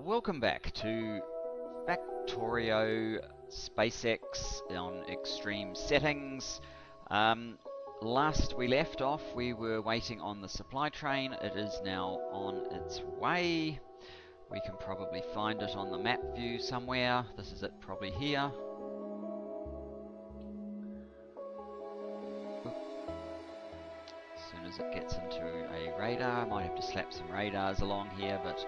Welcome back to Factorio SpaceX on extreme settings. Last we left off, we were waiting on the supply train. It is now on its way. We can probably find it on the map view somewhere. This is it probably here. As soon as it gets into a radar, I might have to slap some radars along here, but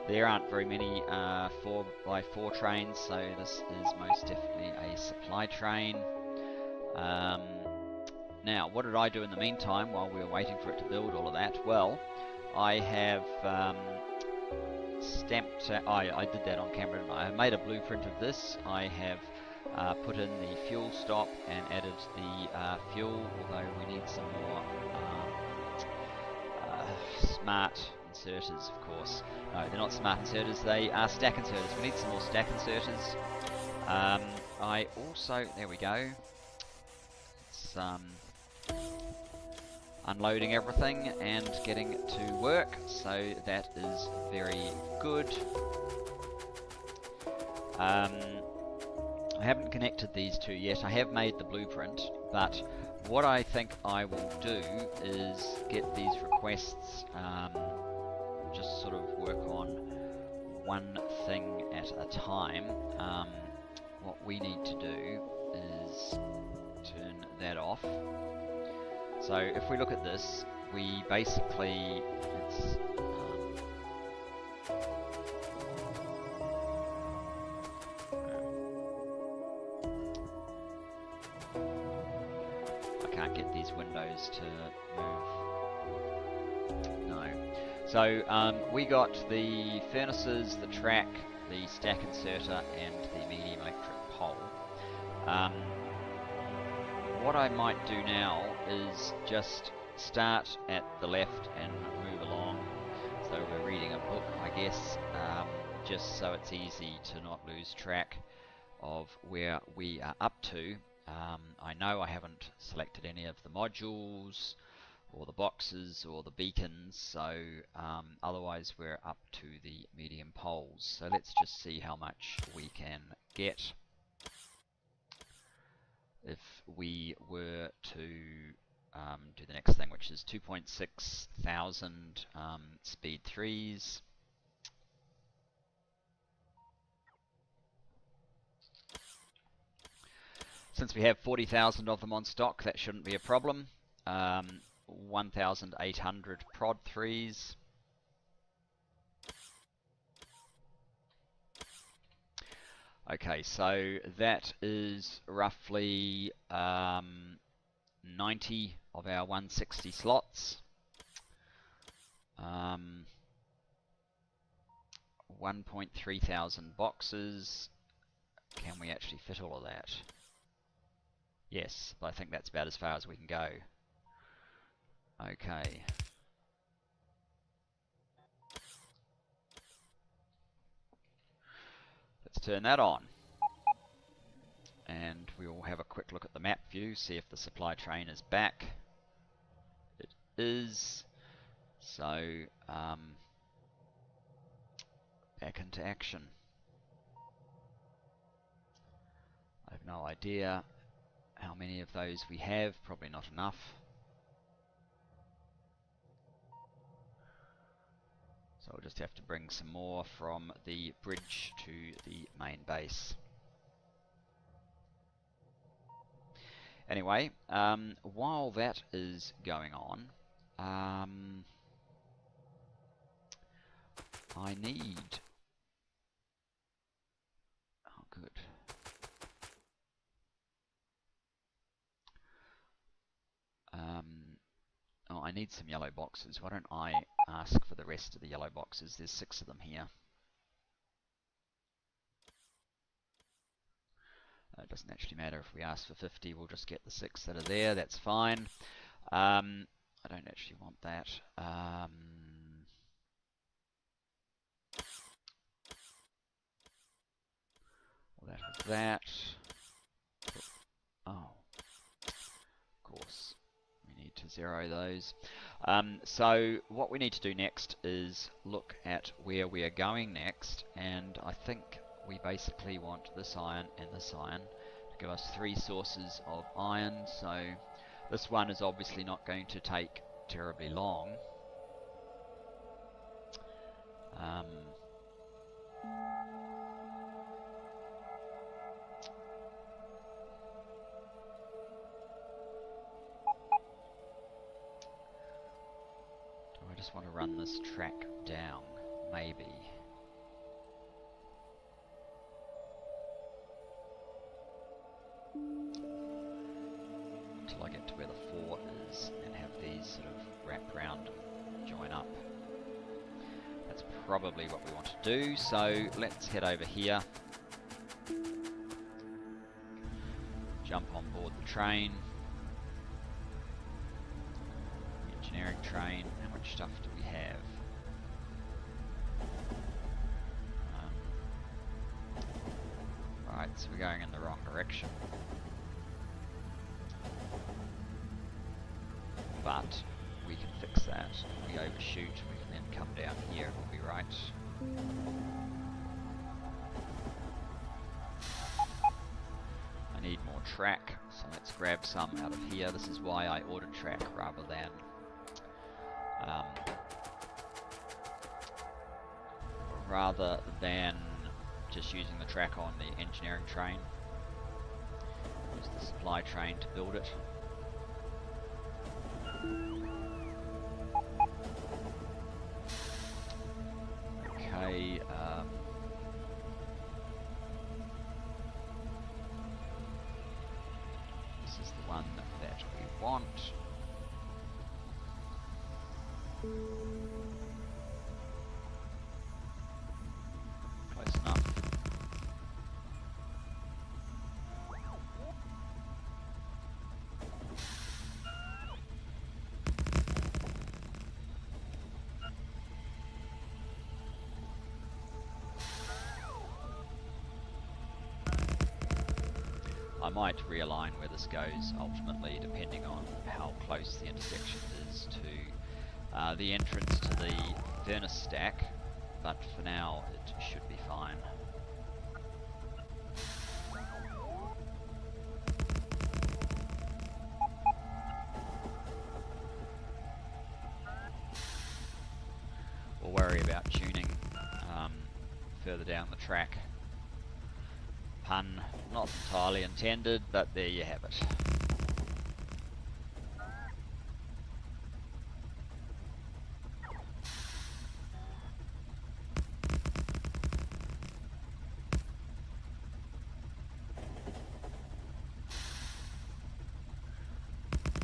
there aren't very many 4x4 trains, so this is most definitely a supply train. Now, what did I do in the meantime while we were waiting for it to build all of that? Well, I have stamped... I did that on camera, didn't I? I made a blueprint of this. I have put in the fuel stop and added the fuel, although we need some more smart inserters, of course. No, they're not smart inserters, they are stack inserters. We need some more stack inserters. I also, there we go. It's unloading everything and getting it to work, so that is very good. I haven't connected these two yet. I have made the blueprint, but what I think I will do is get these requests, just sort of work on one thing at a time. What we need to do is turn that off. So if we look at this, we basically, I can't get these windows to move. No. So we got the furnaces, the track, the stack inserter, and the medium electric pole. What I might do now is just start at the left and move along. So we're reading a book, I guess, just so it's easy to not lose track of where we are up to. I know I haven't selected any of the modules or the boxes or the beacons, so otherwise we're up to the medium poles. So let's just see how much we can get if we were to do the next thing, which is 2.6 thousand speed 3s. Since we have 40,000 of them on stock, that shouldn't be a problem. 1,800 prod 3s. Okay, so that is roughly 90 of our 160 slots. 1.3 thousand boxes. Can we actually fit all of that? Yes, but I think that's about as far as we can go. Okay. Let's turn that on. And we will have a quick look at the map view, see if the supply train is back. It is. So, back into action. I have no idea how many of those we have, probably not enough. So we'll just have to bring some more from the bridge to the main base. Anyway, while that is going on, I need... Oh, good. Oh, I need some yellow boxes. Why don't I ask for the rest of the yellow boxes? There's 6 of them here. It doesn't actually matter if we ask for 50, we'll just get the 6 that are there, that's fine. I don't actually want that. Well, that was that. Oh, of course, we need to zero those. So what we need to do next is look at where we are going next, and I think we basically want this iron and this iron to give us 3 sources of iron. So this one is obviously not going to take terribly long. I just want to run this track down, maybe. Until I get to where the 4 is and have these sort of wrap round and join up. That's probably what we want to do, so let's head over here. Jump on board the train. Engineering train. How much stuff do we have? Right, so we're going in the wrong direction. But we can fix that. If we overshoot, we can then come down here and we'll be right. I need more track, so let's grab some out of here. This is why I ordered track rather than just using the track on the engineering train. Use the supply train to build it. Okay, this is the one that we want. Close enough. I might realign where this goes ultimately, depending on how close the intersection is to the entrance to the furnace stack, but for now it should be fine. We'll worry about tuning further down the track. Pun not entirely intended, but there you have it.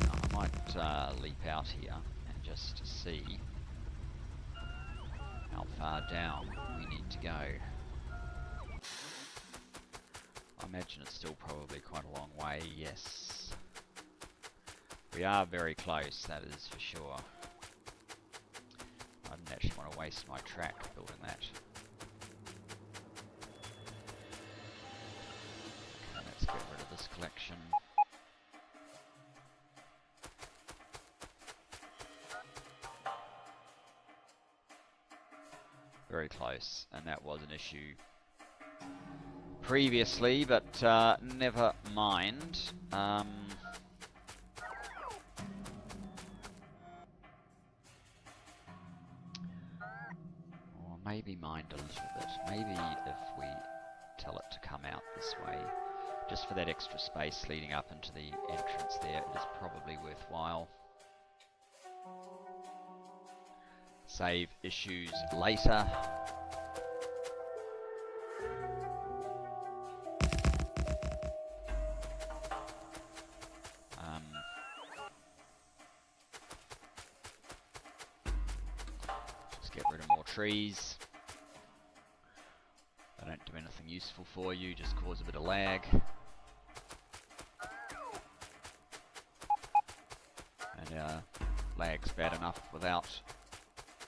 Now, I might leap out here and just see how far down we need to go. I imagine it's still probably quite a long way, yes. We are very close, that is for sure. I didn't actually want to waste my track building that. Okay, let's get rid of this collection. Very close, and that was an issue previously, but never mind. Or maybe mind a little bit. Maybe if we tell it to come out this way, just for that extra space leading up into the entrance there, it is probably worthwhile. Save issues later. Just get rid of more trees. They don't do anything useful for you, just cause a bit of lag. And lag's bad enough without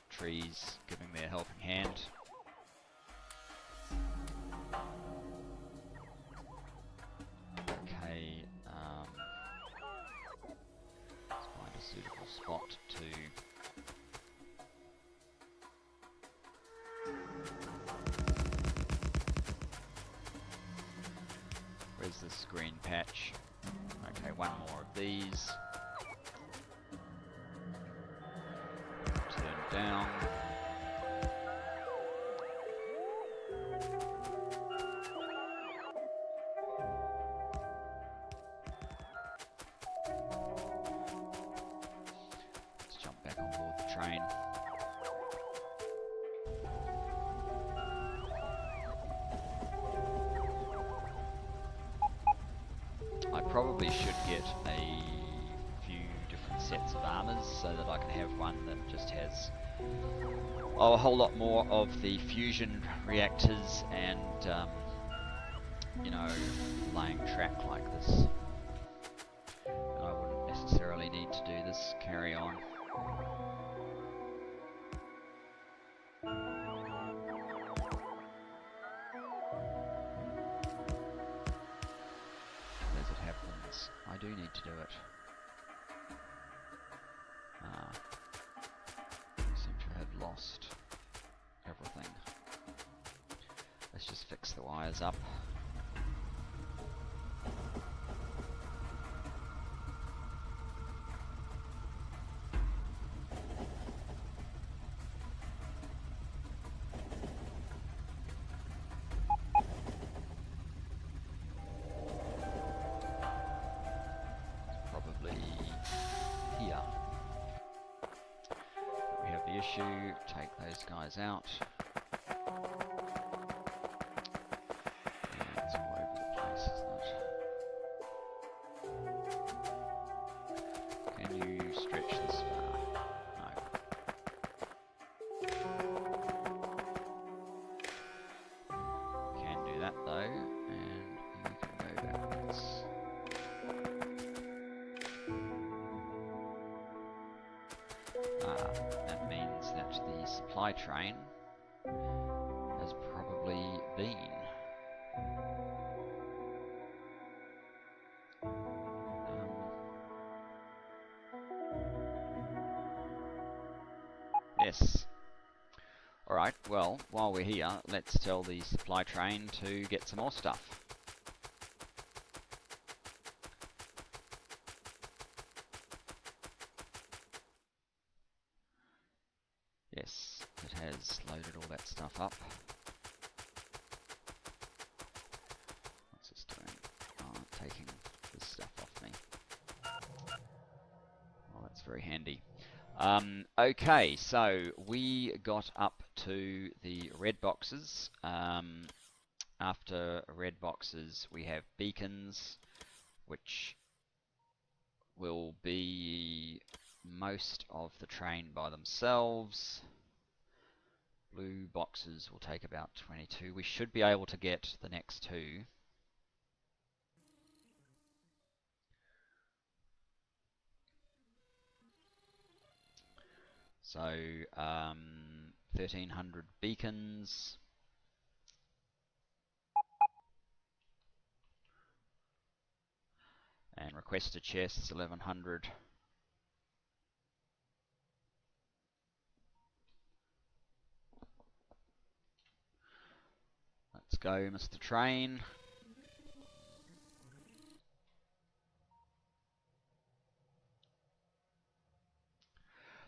trees giving their helping hand. Okay, let's find a suitable spot to is this green patch? Okay, one more of these. Turn down. Let's jump back on board the train. I probably should get a few different sets of armors so that I can have one that just has a whole lot more of the fusion reactors and you know, laying track like this. And I wouldn't necessarily need to do this carry on. As it happens, I do need to do it. I seem to have lost everything. Let's just fix the wires up. Issue, take those guys out. Yeah, it's all over the place, isn't it? Can you stretch this far? No. Can do that though, and you can go backwards. That means that the supply train has probably been. Yes. Alright, well, while we're here, let's tell the supply train to get some more stuff. Yes, it has loaded all that stuff up. What's this doing? Oh, taking this stuff off me. Well, that's very handy. Okay, so we got up to the red boxes. After red boxes, we have beacons, which will be most of the train by themselves. Blue boxes will take about 22. We should be able to get the next two. So 1300 beacons. And requested chests 1100. Let's go, Mr. Train.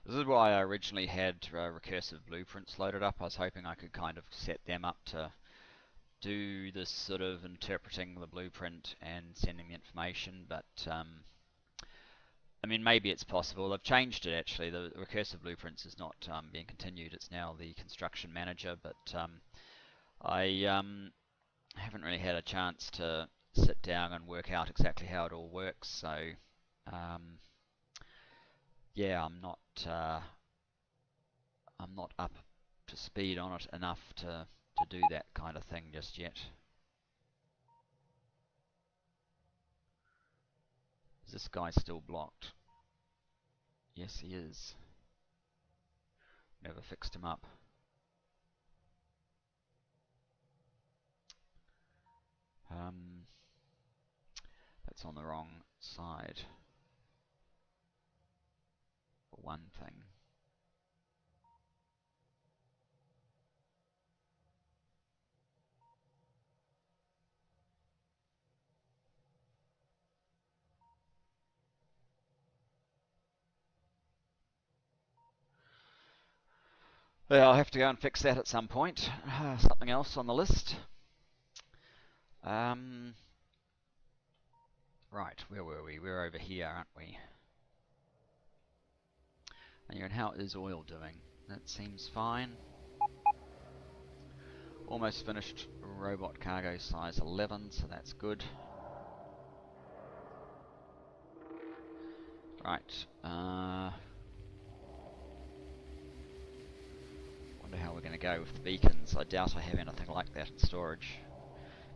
This is why I originally had recursive blueprints loaded up. I was hoping I could kind of set them up to do this sort of interpreting the blueprint and sending the information, but I mean, maybe it's possible. I've changed it actually. The recursive blueprints is not being continued. It's now the construction manager, but I haven't really had a chance to sit down and work out exactly how it all works. So yeah, I'm not up to speed on it enough to do that kind of thing just yet. Is this guy still blocked? Yes, he is. Never fixed him up. That's on the wrong side, for one thing. Yeah, I'll have to go and fix that at some point. Something else on the list. Right, where were we? We're over here, aren't we? And how is oil doing? That seems fine. Almost finished robot cargo size 11, so that's good. Right. Wonder how we're going to go with the beacons. I doubt I have anything like that in storage,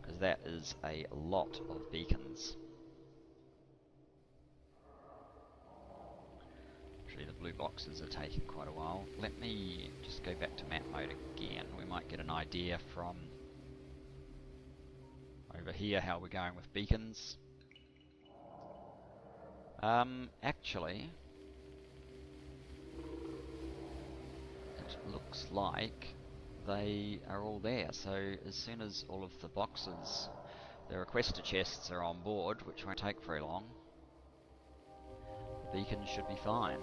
because that is a lot of beacons. Actually, the blue boxes are taking quite a while. Let me just go back to map mode again. We might get an idea from over here how we're going with beacons. Actually, it looks like they are all there. So as soon as all of the boxes, the requester chests are on board, which won't take very long, the beacons should be fine.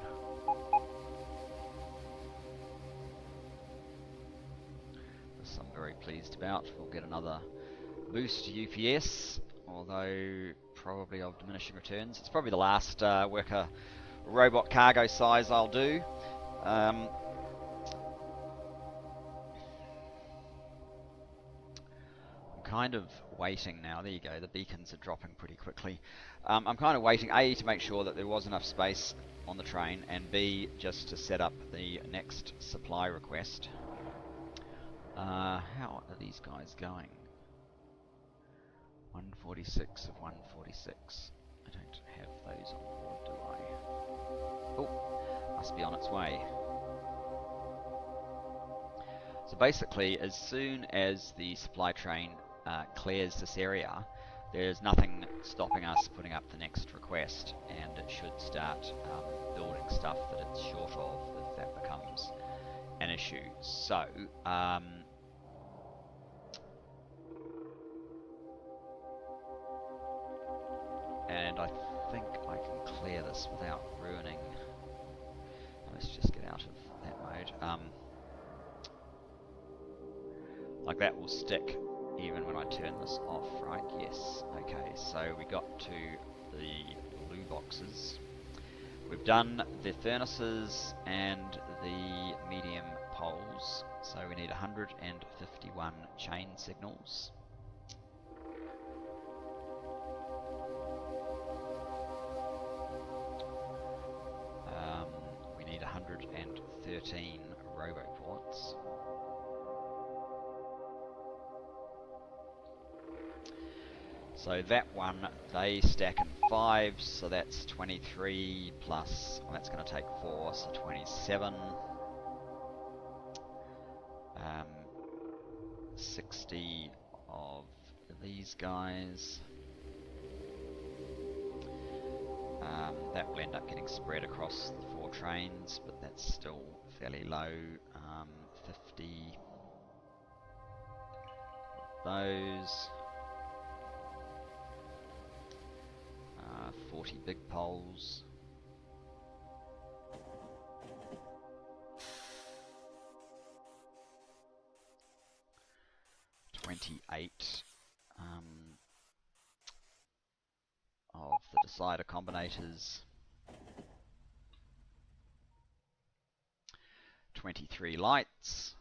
This I'm very pleased about. We'll get another boost to UPS, although probably of diminishing returns. It's probably the last worker robot cargo size I'll do. I'm kind of waiting now. There you go, the beacons are dropping pretty quickly. I'm kind of waiting, A, to make sure that there was enough space on the train, and B, just to set up the next supply request. How are these guys going? 146 of 146. I don't have those on board, do I? Oh, must be on its way. So basically, as soon as the supply train clears this area, there's nothing stopping us putting up the next request, and it should start building stuff that it's short of if that becomes an issue. So, and I think I can clear this without ruining. Let's just get out of that mode. Like that will stick even when I turn this off, right? Yes. Okay, so we got to the blue boxes. We've done the furnaces and the medium poles, so we need 151 chain signals. We need 113 roboports. So that one, they stack in 5, so that's 23 plus, well, that's going to take 4, so 27. 60 of these guys. That will end up getting spread across the 4 trains, but that's still fairly low. 50 of those. 40 big poles. Of the decider combinators. 23 lights.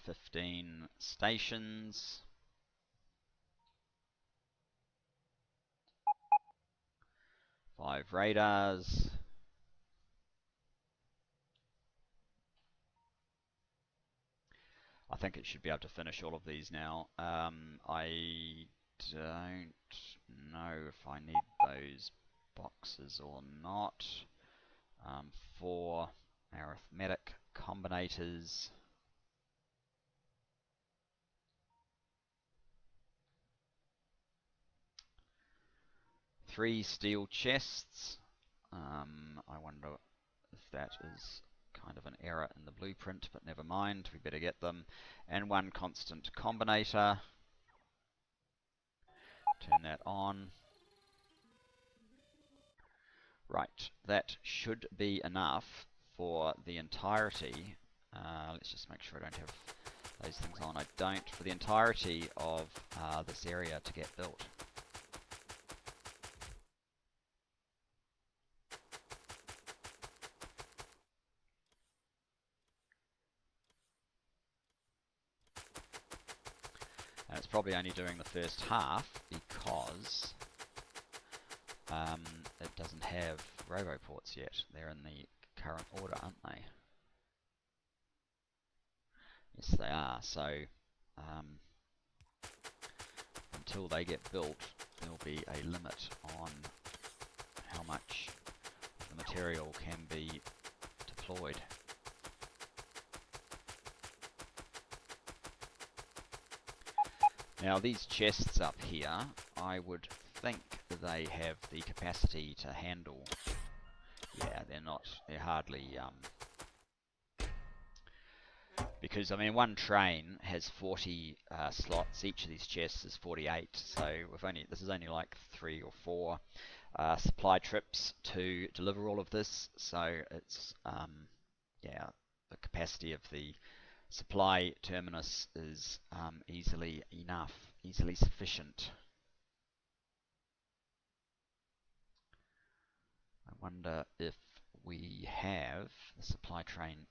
15 stations. 5 radars. I think it should be able to finish all of these now. I don't know if I need those boxes or not. 4 arithmetic combinators. 3 steel chests. I wonder if that is kind of an error in the blueprint, but never mind, we better get them. And 1 constant combinator. Turn that on. Right, that should be enough for the entirety. Let's just make sure I don't have those things on. I don't, for the entirety of this area to get built. And it's probably only doing the first half because it doesn't have roboports yet. They're in the current order, aren't they? Yes, they are. So until they get built, there'll be a limit on how much of the material can be deployed. Now these chests up here, I would think they have the capacity to handle. Yeah, they're hardly, because I mean one train has 40 slots, each of these chests is 48, so this is only like 3 or 4 supply trips to deliver all of this, so it's, yeah, the capacity of the supply terminus is easily sufficient. I wonder if we have the supply train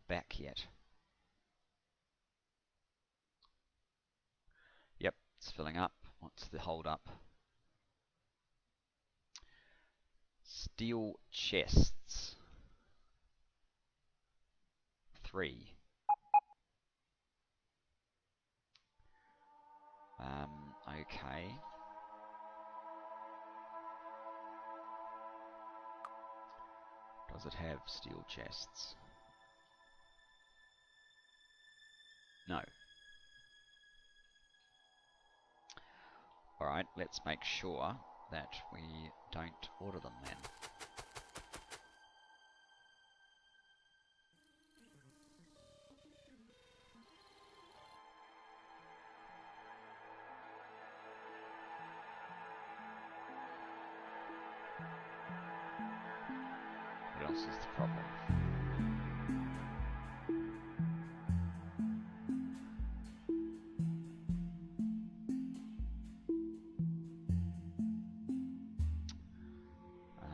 back yet. Yep, it's filling up. What's the hold up? Steel chests. 3. Okay. Does it have steel chests? No. Alright, let's make sure that we don't order them then. What else is the problem?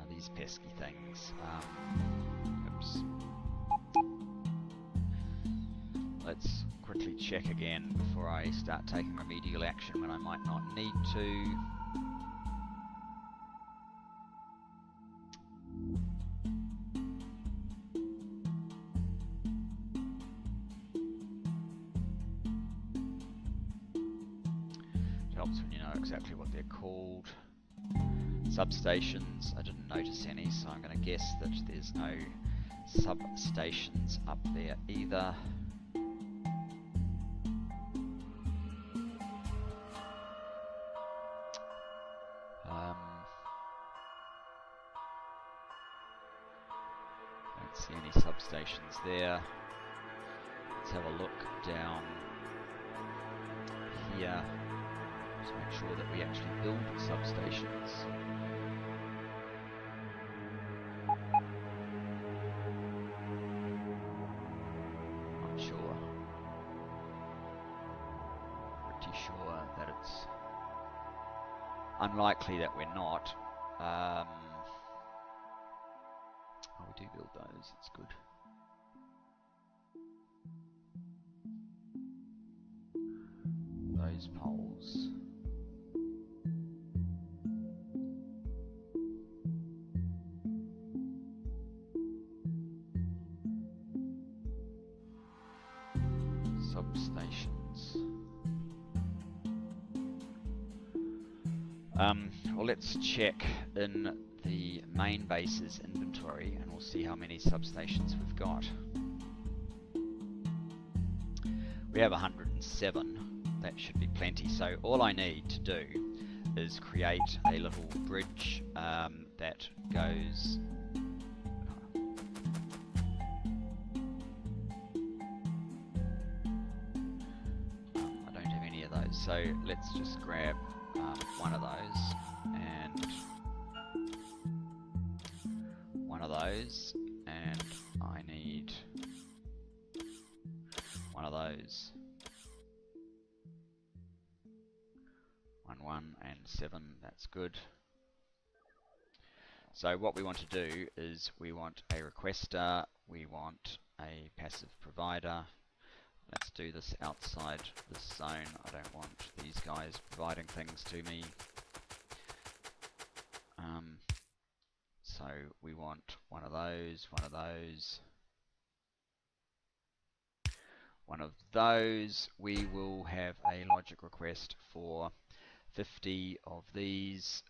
These pesky things. Oops. Let's quickly check again before I start taking remedial action when I might not need to. It helps when you know exactly what they're called. Substations, I didn't notice any, so I'm going to guess that there's no substations up there either. Don't see any substations there. Let's have a look down here to make sure that we actually build substations. Not sure. Pretty sure that it's unlikely that we're not. Oh, we do build those, it's good. Those poles. Substations. Well, let's check in the main base's inventory and we'll see how many substations we've got. We have 107. That should be plenty. So all I need to do is create a little bridge that goes I don't have any of those, so let's just grab one of those and those, and I need one of those. 1, 1, and 7, that's good. So what we want to do is we want a requester, we want a passive provider. Let's do this outside this zone. I don't want these guys providing things to me. So we want one of those, one of those, one of those. We will have a logic request for 50 of these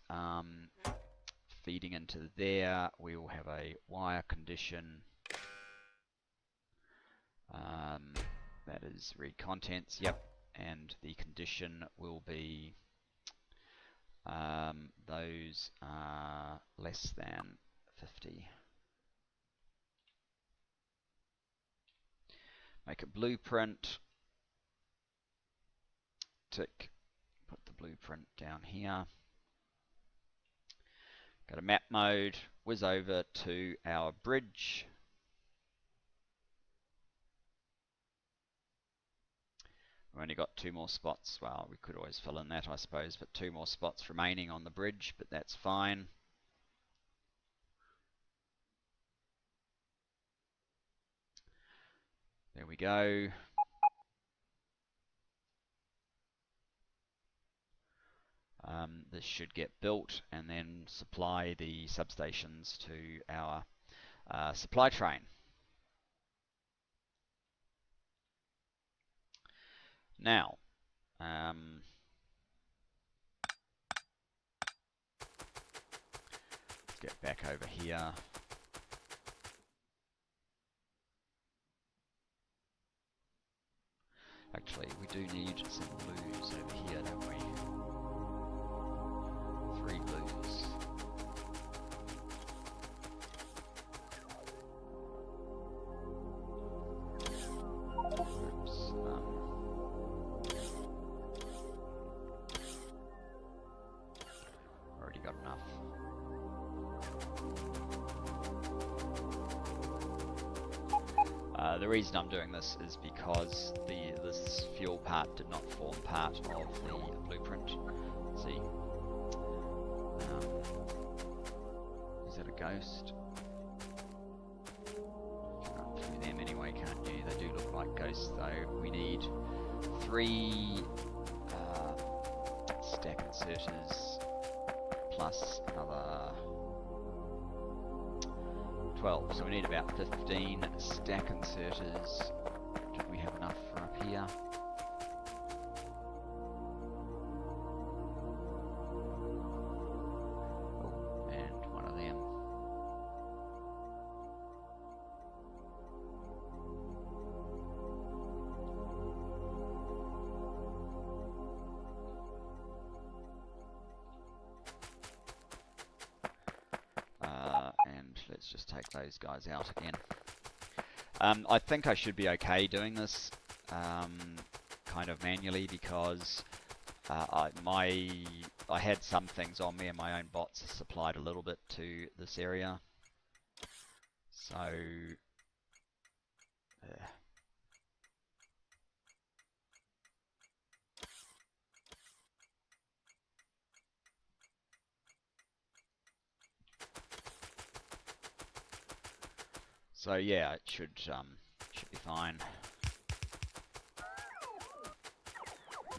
feeding into there. We will have a wire condition. That is read contents, yep, and the condition will be those are less than 50. Make a blueprint, tick, put the blueprint down here. Go to map mode, whiz over to our bridge. We've only got 2 more spots. Well, we could always fill in that, I suppose, but 2 more spots remaining on the bridge, but that's fine. There we go. This should get built and then supply the substations to our supply train. Now, let's get back over here. Actually, we do need some blues over here, don't we? 3 blues. Oops. Already got enough. The reason I'm doing this is because this fuel part did not form part of the blueprint. Let's see. Is that a ghost? You can run through them anyway, can't you? They do look like ghosts though. We need 3 stack inserters plus another 12, so we need about 15 stack inserters. Did we have enough for up here? Oh, and one of them. And let's just take those guys out again. I think I should be okay doing this kind of manually because I had some things on me and my own bots supplied a little bit to this area. So yeah, it should be fine.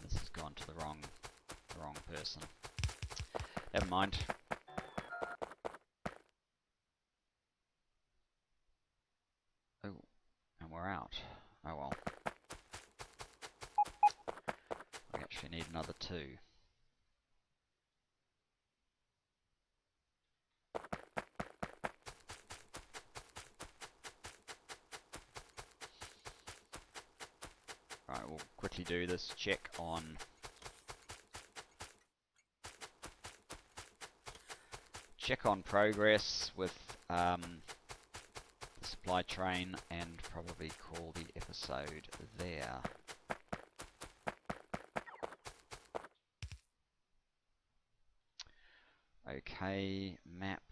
This has gone to the wrong person. Never mind. Oh, and we're out. Oh well. We actually need another 2. Right, we'll quickly do this check on progress with the supply train and probably call the episode there. Okay, map.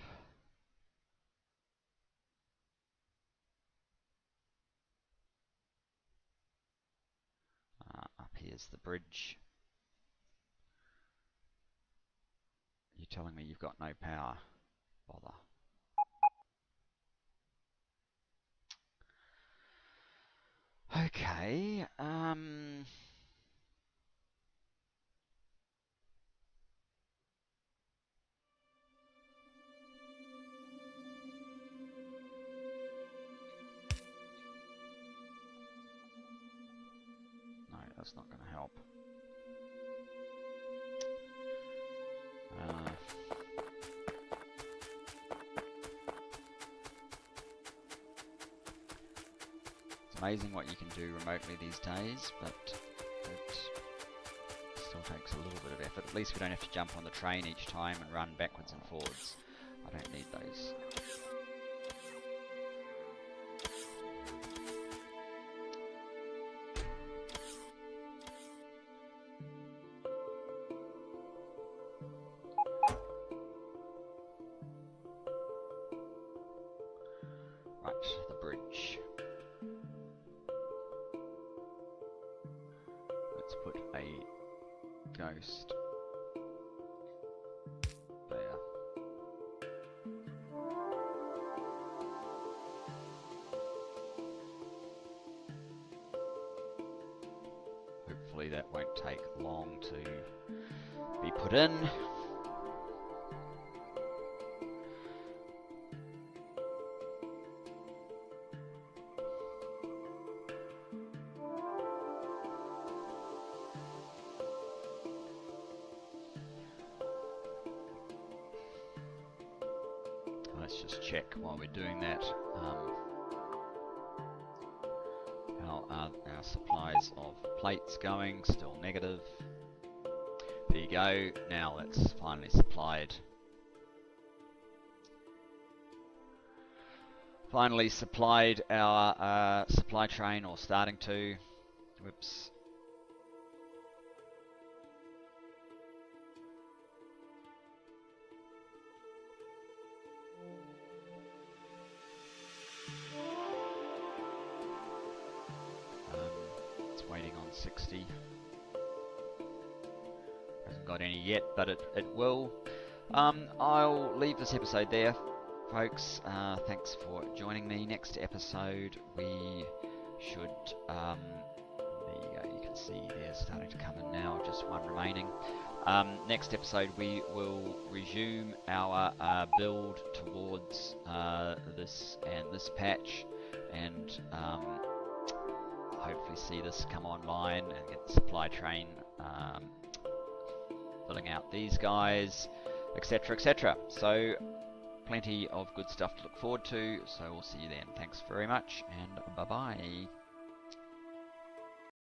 There's the bridge. You're telling me you've got no power. Bother. Okay, no, that's not going to help. It's amazing what you can do remotely these days, but it still takes a little bit of effort. At least we don't have to jump on the train each time and run backwards and forwards. I don't need those. Right, the bridge. Let's put a ghost there. Hopefully that won't take long to be put in. Let's just check while we're doing that how are our supplies of plates going. Still negative. There you go. Now that's finally supplied. Finally supplied our supply train, or starting to. Whoops. It's waiting on 60. Hasn't got any yet, but it will. I'll leave this episode there, folks. Thanks for joining me. Next episode we should, there you go, you can see they're starting to come in now, just one remaining. Next episode we will resume our build towards this patch, and hopefully see this come online and get the supply train filling out these guys, etc, etc. So plenty of good stuff to look forward to, so we'll see you then. Thanks very much, and bye bye.